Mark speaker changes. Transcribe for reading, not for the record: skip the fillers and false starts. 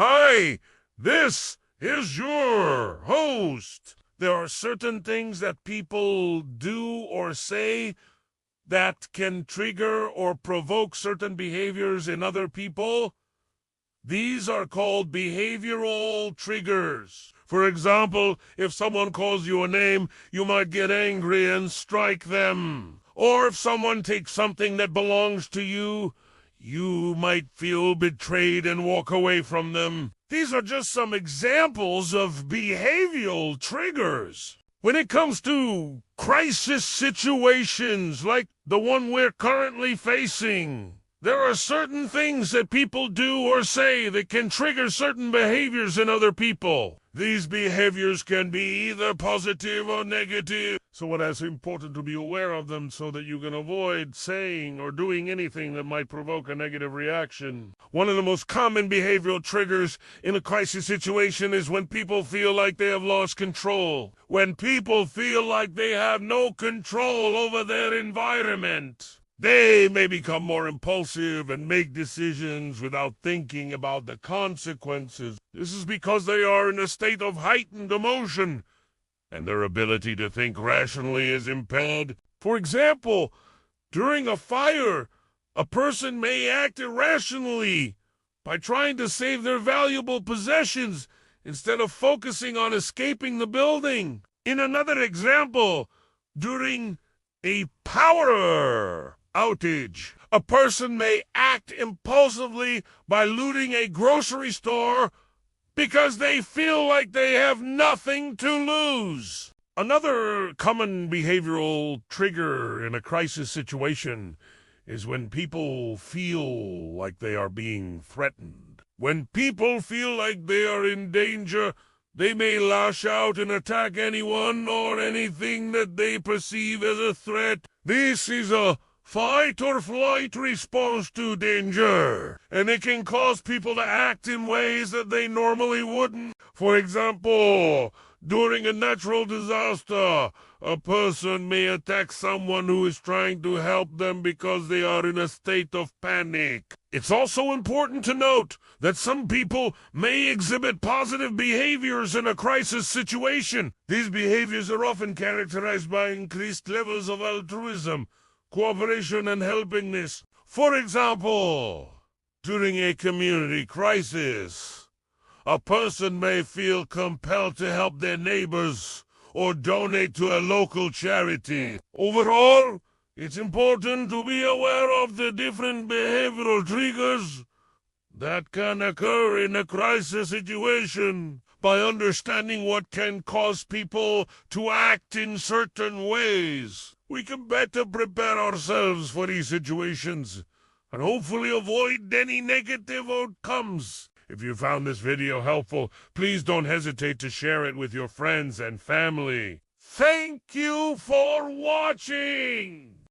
Speaker 1: Hi, this is your host. There are certain things that people do or say that can trigger or provoke certain behaviors in other people. These are called behavioral triggers. For example, if someone calls you a name, you might get angry and strike them. Or if someone takes something that belongs to you, you might feel betrayed and walk away from them. These are just some examples of behavioral triggers. When it comes to crisis situations like the one we're currently facing, there are certain things that people do or say that can trigger certain behaviors in other people. These behaviors can be either positive or negative. So it is important to be aware of them so that you can avoid saying or doing anything that might provoke a negative reaction. One of the most common behavioral triggers in a crisis situation is when people feel like they have lost control. When people feel like they have no control over their environment. They may become more impulsive and make decisions without thinking about the consequences. This is because they are in a state of heightened emotion, and their ability to think rationally is impaired. For example, during a fire, a person may act irrationally by trying to save their valuable possessions instead of focusing on escaping the building. In another example, during a power outage, a person may act impulsively by looting a grocery store because they feel like they have nothing to lose. Another common behavioral trigger in a crisis situation is when people feel like they are being threatened. When people feel like they are in danger, they may lash out and attack anyone or anything that they perceive as a threat. This is a fight or flight response to danger, and it can cause people to act in ways that they normally wouldn't. For example, during a natural disaster, a person may attack someone who is trying to help them because they are in a state of panic. It's also important to note that some people may exhibit positive behaviors in a crisis situation. These behaviors are often characterized by increased levels of altruism, cooperation, and helpingness. For example, during a community crisis, a person may feel compelled to help their neighbors or donate to a local charity. Overall, it's important to be aware of the different behavioral triggers that can occur in a crisis situation. By understanding what can cause people to act in certain ways, we can better prepare ourselves for these situations and hopefully avoid any negative outcomes. If you found this video helpful, please don't hesitate to share it with your friends and family. Thank you for watching!